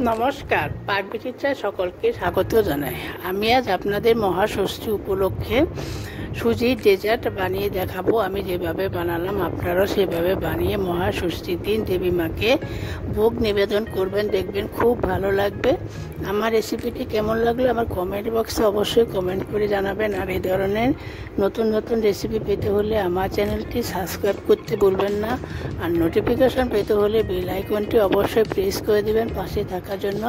নমস্কার, পাকবিচিত্রায় সকলকে স্বাগত জানাই। আমি আজ আপনাদের মহাষষ্ঠী উপলক্ষে সুজির ডেজার্ট বানিয়ে দেখাবো। আমি যেভাবে বানালাম আপনারাও সেভাবে বানিয়ে মহাষষ্ঠীর দিন দেবী মাকে ভোগ নিবেদন করবেন, দেখবেন খুব ভালো লাগবে। আমার রেসিপিটি কেমন লাগলো আমার কমেন্ট বক্সে অবশ্যই কমেন্ট করে জানাবেন। আর এই ধরনের নতুন নতুন রেসিপি পেতে হলে আমার চ্যানেলটি সাবস্ক্রাইব করতে ভুলবেন না। আর নোটিফিকেশন পেতে হলে বেল আইকনটি অবশ্যই প্রেস করে দেবেন। পাশে থাকার জন্য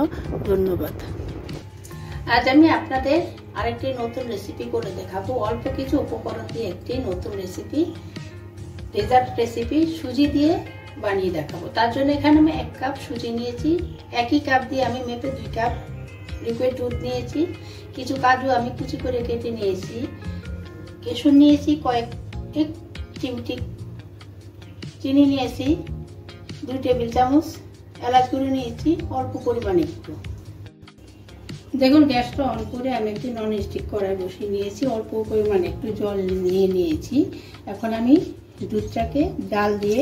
ধন্যবাদ। আজ আমি আপনাদের আরেকটি নতুন রেসিপি করে দেখাবো। অল্প কিছু উপকরণ দিয়ে একটি নতুন রেসিপি, ডেজার্ট রেসিপি সুজি দিয়ে বানিয়ে দেখাবো। তার জন্য এখানে আমি 1 কাপ সুজি নিয়েছি। একই কাপ দিয়ে আমি মেপে 2 কাপ লিকুইড দুধ নিয়েছি। কিছু কাজু আমি কুচি করে কেটে নিয়েছি। কেশর নিয়েছি কয়েকটি চিমটি, চিনি নিয়েছি 2 টেবিল চামচ, এলাচ গুঁড়ো নিয়েছি অল্প পরিমাণে একটু। দেখুন গ্যাসটা অন করে আমি একটি নন স্টিক কড়াই বসিয়ে নিয়েছি। অল্প পরিমাণে একটু জল নিয়েছি। এখন আমি দুধটাকে জাল দিয়ে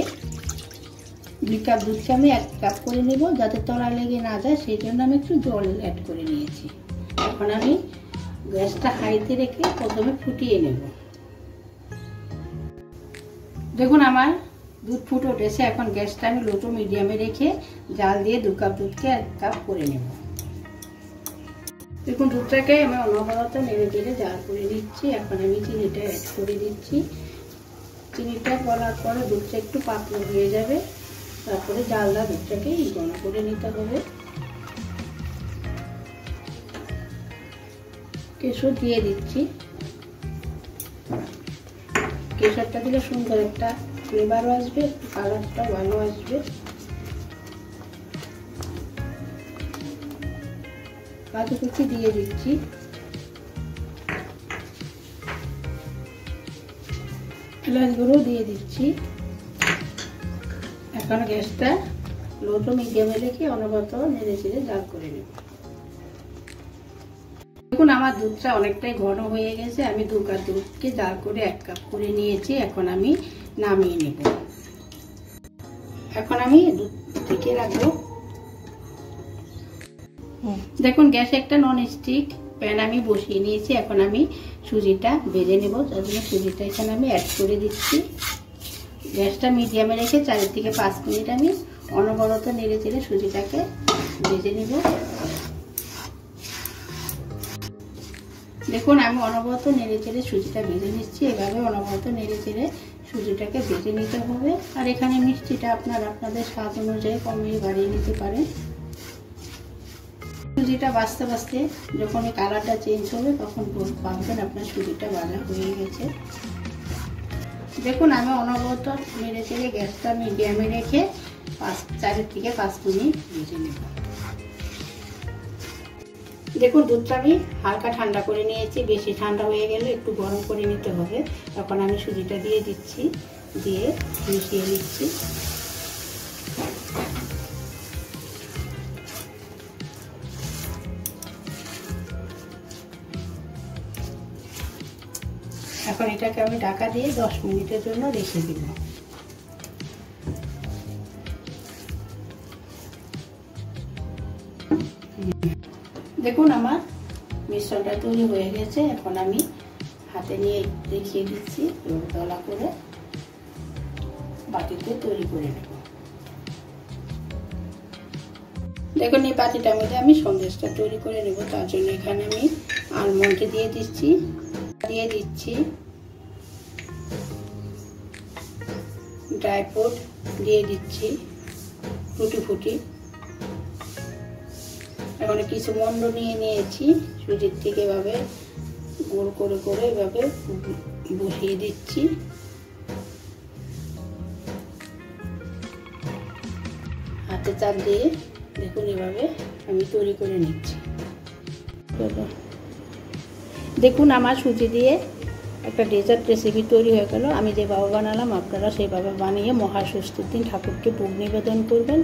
2 কাপ দুধকে আমি 1 কাপ করে নেব, যাতে তলা লেগে না যায়, সেই জন্য আমি একটু জল অ্যাড করে নিয়েছি। এখন আমি গ্যাসটা হাইতে রেখে প্রথমে ফুটিয়ে নেব। দেখুন আমার দুধ ফুটে উঠেছে। এখন গ্যাসটা আমি লো টু মিডিয়ামে রেখে জাল দিয়ে 2 কাপ দুধকে 1 কাপ করে নেব। দেখুন দুধটাকে আমি অনবরত নেড়ে চেড়ে জাল করে দিচ্ছি। এখন আমি চিনিটা অ্যাড করে দিচ্ছি। চিনিটা গলার পরে দুধটা একটু পাতলা হয়ে যাবে, তারপরে জালদা দুধটাকে ঘন করে নিতে হবে। কেশর দিয়ে দিচ্ছি। কেশরটা দিলে সুন্দর একটা ফ্লেভারও আসবে, কালারটা ভালো আসবে। কাজু কুচি দিয়ে দিচ্ছি। এলাচ গুঁড়ো দিয়ে দিচ্ছি। এখন গ্যাসটা লো টু মিডিয়ামে রেখে অনবরত নেড়ে চেড়ে জাল করে নেব। দেখুন আমার দুধটা অনেকটাই ঘন হয়ে গেছে। আমি 2 কাপ দুধকে জাল করে 1 কাপ করে নিয়েছি। এখন আমি নামিয়ে নেব। এখন আমি দুধ ঢেকে রাখবো। দেখুন গ্যাসে একটা নন স্টিক প্যান আমি বসিয়ে নিয়েছি। এখন আমি সুজিটা ভেজে নেব। তার জন্য সুজিটা এখানে আমি অ্যাড করে দিচ্ছি। গ্যাসটা মিডিয়ামে রেখে 4 থেকে 5 মিনিট আমি অনবরত নেড়ে চেড়ে সুজিটাকে ভেজে নেব। দেখুন আমি অনবরত নেড়ে চেড়ে সুজিটা ভেজে নিচ্ছি। এভাবে অনবরত নেড়ে চেড়ে সুজিটাকে ভেজে নিতে হবে। আর এখানে মিষ্টিটা আপনাদের স্বাদ অনুযায়ী কমিয়ে বাড়িয়ে নিতে পারেন। সুজিটা বাজতে বাজতে যখন এই কালারটা চেঞ্জ হবে তখন ভাববেন আপনার সুজিটা ভাজা হয়ে গেছে। দেখুন আমি অনবরত নেড়ে চেড়ে গ্যাসটা মিডিয়ামে রেখে 4 থেকে 5 মিনিট ভেজে নেব। দেখুন দুধটা আমি হালকা ঠান্ডা করে নিয়েছি। বেশি ঠান্ডা হয়ে গেলে একটু গরম করে নিতে হবে। এখন আমি সুজিটা দিয়ে দিচ্ছি, দিয়ে মিশিয়ে নিচ্ছি। এখন এটাকে আমি ঢাকা দিয়ে 10 মিনিটের জন্য রেখে দিব। দেখুন আমার মিশ্রণটা তৈরি হয়ে গেছে। এখন আমি হাতে নিয়ে দেখিয়ে দিচ্ছি, দলা করে বাটিতে তৈরি করে নেব। দেখুন এই বাটিটার মধ্যে আমি সন্দেশটা তৈরি করে নেব। তার জন্য এখানে আমি আলমন্ড দিয়ে দিচ্ছি, ড্রাই ফ্রুট দিয়ে দিচ্ছি, টুটি ফুটি। এখন কিছু মন্ড নিয়ে নিয়েছি। সুজির থেকে এভাবে গোল করে করে এভাবে বসিয়ে দিচ্ছি। হাতে চাপ দিয়ে দেখুন এভাবে আমি তৈরি করে নিচ্ছি। দেখুন আমার সুজি দিয়ে একটা ডেজার্ট রেসিপি তৈরি হয়ে গেল। আমি যেভাবে বানালাম আপনারা সেভাবে বানিয়ে মহাষষ্ঠীর দিন ঠাকুরকে ভোগ নিবেদন করবেন,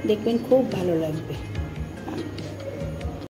দেখবেন খুব ভালো লাগবে।